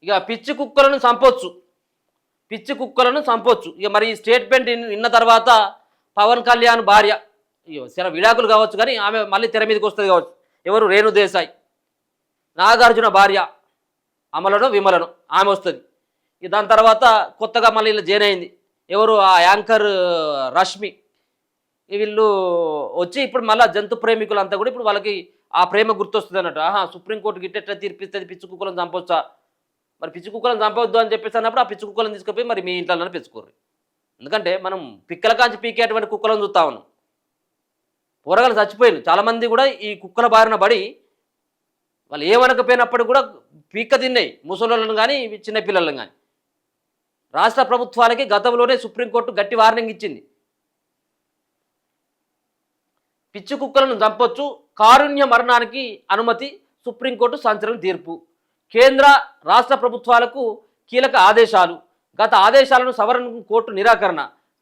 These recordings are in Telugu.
ఇక పిచ్చి కుక్కలను చంపొచ్చు, పిచ్చి కుక్కలను చంపొచ్చు. ఇక మరి ఈ స్టేట్మెంట్ విన్న తర్వాత పవన్ కళ్యాణ్ భార్య అయ్యో సరే విడాకులు కావచ్చు కానీ ఆమె మళ్ళీ తెర మీదకి వస్తుంది కావచ్చు. ఎవరు? రేణు దేశాయ్, నాగార్జున భార్య అమలను విమలను, ఆమె వస్తుంది. ఇక దాని తర్వాత కొత్తగా మళ్ళీ ఇలా జాయిన్ అయింది ఎవరు? ఆ యాంకర్ రష్మి. వీళ్ళు వచ్చి ఇప్పుడు మళ్ళీ జంతు ప్రేమికులంతా కూడా ఇప్పుడు వాళ్ళకి ఆ ప్రేమ గుర్తొస్తుంది అన్నట్టు. సుప్రీంకోర్టు గిట్టెట్లా తీర్పిస్తుంది, పిచ్చి కుక్కలను చంపొచ్చా, మరి పిచ్చి కుక్కలను చంపవద్దు అని చెప్పేసి అన్నప్పుడు ఆ పిచ్చి కుక్కలను తీసుకుపోయి మరి మీ ఇంట్లోనే పెంచుకోరు. ఎందుకంటే మనం పిక్కల కాంచి పీకేటువంటి కుక్కలను చూస్తా ఉన్నాం. పోరగాలు చచ్చిపోయింది చాలామంది కూడా ఈ కుక్కల బారిన పడి వాళ్ళు ఏమనకపోయినప్పుడు కూడా పీక్క తిన్నాయి, ముసలోళ్ళను కానీ చిన్నపిల్లలను కానీ. రాష్ట్ర ప్రభుత్వాలకి గతంలోనే సుప్రీంకోర్టు గట్టి వార్నింగ్ ఇచ్చింది. పిచ్చి కుక్కలను చంపొచ్చు, కారుణ్య మరణానికి అనుమతి, సుప్రీంకోర్టు సంచలన తీర్పు. కేంద్ర రాష్ట్ర ప్రభుత్వాలకు కీలక ఆదేశాలు, గత ఆదేశాలను సవరణ కోర్టు నిరాకరణ.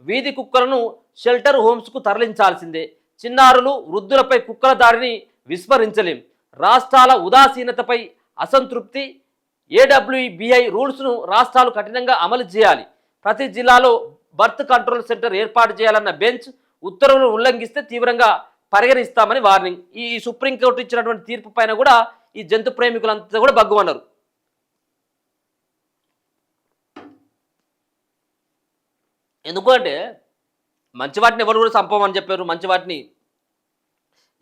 వీధి కుక్కలను షెల్టర్ హోమ్స్కు తరలించాల్సిందే, చిన్నారులు వృద్ధులపై కుక్కల దాడిని విస్మరించలేం. రాష్ట్రాల ఉదాసీనతపై అసంతృప్తి, ఏడబ్ల్యూబీఐ రూల్స్ను రాష్ట్రాలు కఠినంగా అమలు చేయాలి, ప్రతి జిల్లాలో బర్త్ కంట్రోల్ సెంటర్ ఏర్పాటు చేయాలన్న బెంచ్, ఉత్తర్వులు ఉల్లంఘిస్తే తీవ్రంగా పరిగణిస్తామని వార్నింగ్. ఈ సుప్రీంకోర్టు ఇచ్చినటువంటి తీర్పు పైన కూడా ఈ జంతు ప్రేమికులంతా కూడా బగ్గుమన్నారు. ఎందుకంటే మంచి వాటిని ఎవరు కూడా చంపమని చెప్పారు, మంచి వాటిని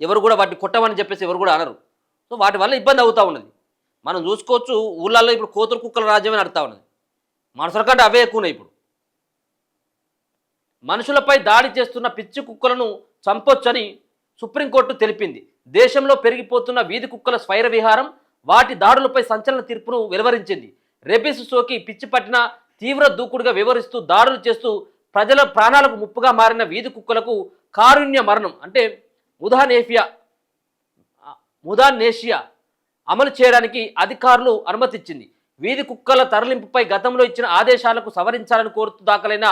ఎవరు కూడా వాటిని కొట్టమని చెప్పేసి ఎవరు కూడా అనరు. సో వాటి వల్ల ఇబ్బంది అవుతూ ఉన్నది. మనం చూసుకోవచ్చు ఊళ్ళల్లో ఇప్పుడు కోతులు కుక్కల రాజ్యమే నడుతూ ఉన్నది. మనుషుల కంటే అవే ఎక్కువనే. ఇప్పుడు మనుషులపై దాడి చేస్తున్న పిచ్చి కుక్కలను చంపొచ్చని సుప్రీంకోర్టు తెలిపింది. దేశంలో పెరిగిపోతున్న వీధి కుక్కల స్వైర విహారం, వాటి దాడులపై సంచలన తీర్పును వెలువరించింది. రెబిస్ సోకి పిచ్చి పట్టిన తీవ్ర దూకుడుగా వివరిస్తూ దాడులు చేస్తూ ప్రజల ప్రాణాలకు ముప్పుగా మారిన వీధి కుక్కలకు కారుణ్య మరణం అంటే ముదానేషియా అమలు చేయడానికి అధికారులు అనుమతిచ్చింది. వీధి కుక్కల తరలింపుపై గతంలో ఇచ్చిన ఆదేశాలకు సవరించాలని కోరుతూ దాఖలైన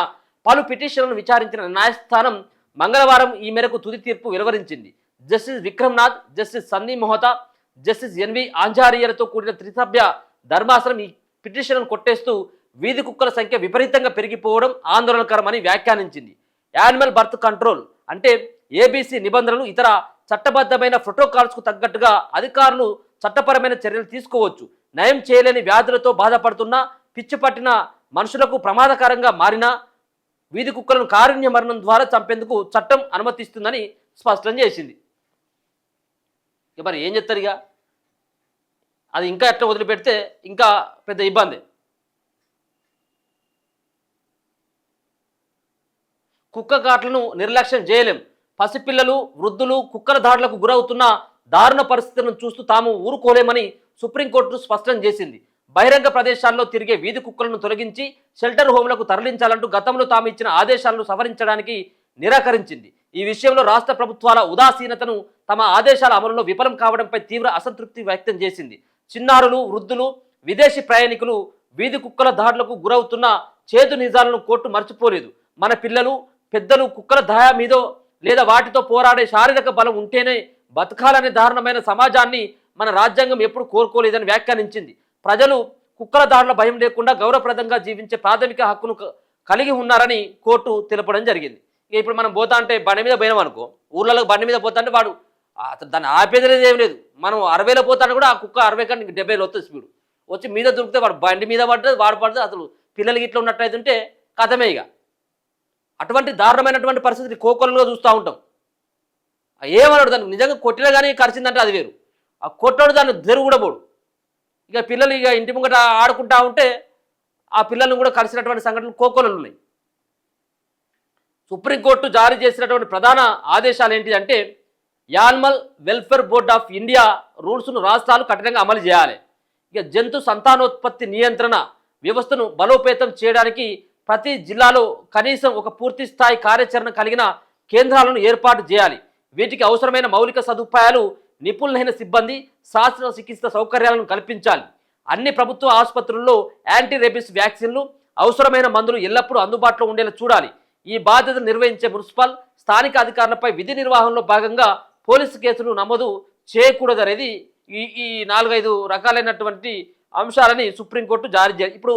పలు పిటిషన్లను విచారించిన న్యాయస్థానం మంగళవారం ఈ మేరకు తుది తీర్పు వెలువరించింది. Justice Vikram Nath, Justice Sandeep Mehta, Justice NV ఆంజారియలతో కూడిన త్రిసభ్య ధర్మాసనం ఈ పిటిషన్లను కొట్టేస్తూ వీధి కుక్కల సంఖ్య విపరీతంగా పెరిగిపోవడం ఆందోళనకరమని వ్యాఖ్యానించింది. యానిమల్ బర్త్ కంట్రోల్ అంటే ఏబీసీ నిబంధనలు, ఇతర చట్టబద్ధమైన ప్రోటోకాల్స్కు తగ్గట్టుగా అధికారులు చట్టపరమైన చర్యలు తీసుకోవచ్చు. నయం చేయలేని వ్యాధులతో బాధపడుతున్న, పిచ్చి పట్టిన మనుషులకు ప్రమాదకరంగా మారిన వీధి కుక్కలను కారుణ్య మరణం ద్వారా చంపేందుకు చట్టం అనుమతిస్తుందని స్పష్టం చేసింది. మరి ఏం చెప్తారు? ఇక అది ఇంకా ఎట్లా వదిలిపెడితే ఇంకా పెద్ద ఇబ్బంది. కుక్క కాట్లను నిర్లక్ష్యం చేయలేం. పసిపిల్లలు, వృద్ధులు కుక్కల దాడులకు గురవుతున్న దారుణ పరిస్థితులను చూస్తూ తాము ఊరుకోలేమని సుప్రీంకోర్టు స్పష్టం చేసింది. బహిరంగ ప్రదేశాల్లో తిరిగే వీధి కుక్కలను తొలగించి షెల్టర్ హోమ్లకు తరలించాలంటూ గతంలో తాము ఇచ్చిన ఆదేశాలను సవరించడానికి నిరాకరించింది. ఈ విషయంలో రాష్ట్ర ప్రభుత్వాల ఉదాసీనతను, తమ ఆదేశాల అమలులో విఫలం కావడంపై తీవ్ర అసంతృప్తి వ్యక్తం చేసింది. చిన్నారులు, వృద్ధులు, విదేశీ ప్రయాణికులు వీధి కుక్కల దాడులకు గురవుతున్న చేదు నిజాలను కోర్టు మర్చిపోలేదు. మన పిల్లలు, పెద్దలు కుక్కల దయ మీదో లేదా వాటితో పోరాడే శారీరక బలం ఉంటేనే బతకాలనే దారుణమైన సమాజాన్ని మన రాజ్యాంగం ఎప్పుడు కోరుకోలేదని వ్యాఖ్యానించింది. ప్రజలు కుక్కల దాడుల భయం లేకుండా గౌరవప్రదంగా జీవించే ప్రాథమిక హక్కును కలిగి ఉన్నారని కోర్టు తెలపడం జరిగింది. ఇప్పుడు మనం పోతా అంటే బండి మీద పోయినాం అనుకో, ఊర్లలో బండి మీద పోతా అంటే వాడు దాన్ని ఆపేది ఏం లేదు. మనం 60లో పోతాను కూడా ఆ కుక్క 60 కానీ 70లో వస్తుంది స్పీడ్ వచ్చి మీద దొరికితే వాడు బండి మీద పడ్డది, వాడు పడుతుంది. అసలు పిల్లలకి ఇట్లా ఉన్నట్టయితుంటే కథమే. ఇక అటువంటి దారుణమైనటువంటి పరిస్థితిని కోకొల్లుగా చూస్తూ ఉంటాం. ఏమన్నాడు దాన్ని నిజంగా కొట్టినా కానీ కరిచిందంటే అది వేరు. ఆ కొట్టాడు దాన్ని తెరుగు కూడా పోడు. ఇక పిల్లలు ఇక ఇంటి ముంగట ఆడుకుంటా ఉంటే ఆ పిల్లలను కూడా కలిసినటువంటి సంఘటనలు కోకొలు ఉన్నాయి. సుప్రీంకోర్టు జారీ చేసినటువంటి ప్రధాన ఆదేశాలు ఏంటిదంటే animal welfare board of India రూల్స్ను రాష్ట్రాలు కఠినంగా అమలు చేయాలి. ఇక జంతు సంతానోత్పత్తి నియంత్రణ వ్యవస్థను బలోపేతం చేయడానికి ప్రతి జిల్లాలో కనీసం ఒక పూర్తి స్థాయి కార్యాచరణ కలిగిన కేంద్రాలను ఏర్పాటు చేయాలి. వీటికి అవసరమైన మౌలిక సదుపాయాలు, నిపుణులైన సిబ్బంది, శాస్త్ర చికిత్స సౌకర్యాలను కల్పించాలి. అన్ని ప్రభుత్వ ఆసుపత్రుల్లో యాంటీ రేబిస్ వ్యాక్సిన్లు, అవసరమైన మందులు ఎల్లప్పుడూ అందుబాటులో ఉండేలా చూడాలి. ఈ బాధ్యతలు నిర్వహించే మున్సిపల్, స్థానిక అధికారులపై విధి నిర్వహణలో భాగంగా పోలీసు కేసులు నమోదు చేయకూడదనేది ఈ 4-5 రకాలైనటువంటి అంశాలని సుప్రీంకోర్టు జారీ చేయాలి. ఇప్పుడు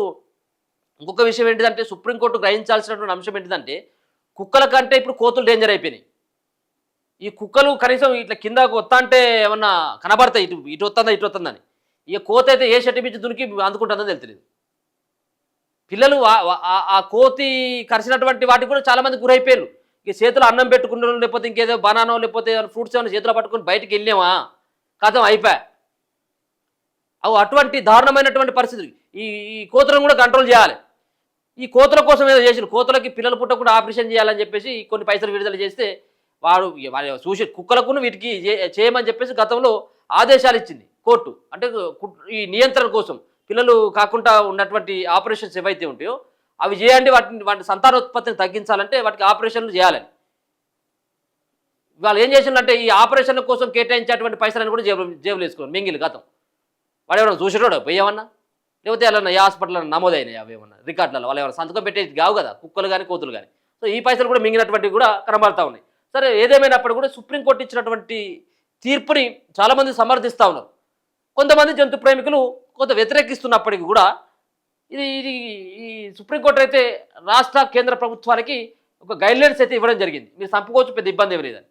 ఇంకొక విషయం ఏంటిదంటే సుప్రీంకోర్టు గ్రహించాల్సినటువంటి అంశం ఏంటిదంటే కుక్కల కంటే ఇప్పుడు కోతులు డేంజర్ అయిపోయినాయి. ఈ కుక్కలు కనీసం ఇట్లా కిందకు వస్తా అంటే ఏమన్నా కనబడతాయి, ఇటు ఇటు వస్తుందా ఇటు వస్తుందని. ఇక కోత అయితే ఏ షర్టి మించి దునికి అందుకుంటుందని తెలియదు. పిల్లలు ఆ కోతి కరిచినటువంటి వాటికి కూడా చాలామంది గురైపోయారు. ఇక చేతులు అన్నం పెట్టుకున్నారు, లేకపోతే ఇంకేదో బనానో లేకపోతే ఫ్రూట్స్ ఏమైనా చేతిలో పట్టుకుని బయటికి వెళ్ళామా కథం అయిపోయా. అవి అటువంటి దారుణమైనటువంటి పరిస్థితులు. ఈ ఈ కోతులను కూడా కంట్రోల్ చేయాలి. ఈ కోతుల కోసం ఏదో చేసిన కోతులకి పిల్లలు పుట్టకుండా ఆపరేషన్ చేయాలని చెప్పేసి కొన్ని పైసలు విడుదల చేస్తే వాడు చూసి కుక్కలకు వీటికి చేయమని చెప్పేసి గతంలో ఆదేశాలు ఇచ్చింది కోర్టు. అంటే ఈ నియంత్రణ కోసం పిల్లలు కాకుండా ఉన్నటువంటి ఆపరేషన్స్ ఏవైతే ఉంటాయో అవి చేయండి, వాటి సంతానోత్పత్తిని తగ్గించాలంటే వాటికి ఆపరేషన్లు చేయాలని. వాళ్ళు ఏం చేసిందంటే ఈ ఆపరేషన్ల కోసం కేటాయించేటువంటి పైసలను కూడా జేబులు వేసుకోవాలి మింగిలి గతం. వాడు ఎవరైనా చూసేటోడు పోయేమన్నా, లేకపోతే ఏమన్నా ఏ హాస్పిటల్లో నమోదైనాయి అవి ఏమన్నా రికార్డులలో వాళ్ళు ఏమైనా సంతకం పెట్టేది కావు కదా కుక్కలు కానీ కోతులు కానీ. సో ఈ పైసలు కూడా మింగినటువంటివి కూడా కనబడతా ఉన్నాయి. సరే ఏదేమైనప్పుడు కూడా సుప్రీంకోర్టు ఇచ్చినటువంటి తీర్పుని చాలామంది సమర్థిస్తూ ఉన్నారు. కొంతమంది జంతు ప్రేమికులు కొంత వ్యతిరేకిస్తున్నప్పటికీ కూడా ఇది ఇది ఈ సుప్రీంకోర్టు అయితే రాష్ట్ర కేంద్ర ప్రభుత్వానికి ఒక గైడ్లైన్స్ అయితే ఇవ్వడం జరిగింది. మీరు చంపుకోవచ్చు, పెద్ద ఇబ్బంది ఏమి లేదని.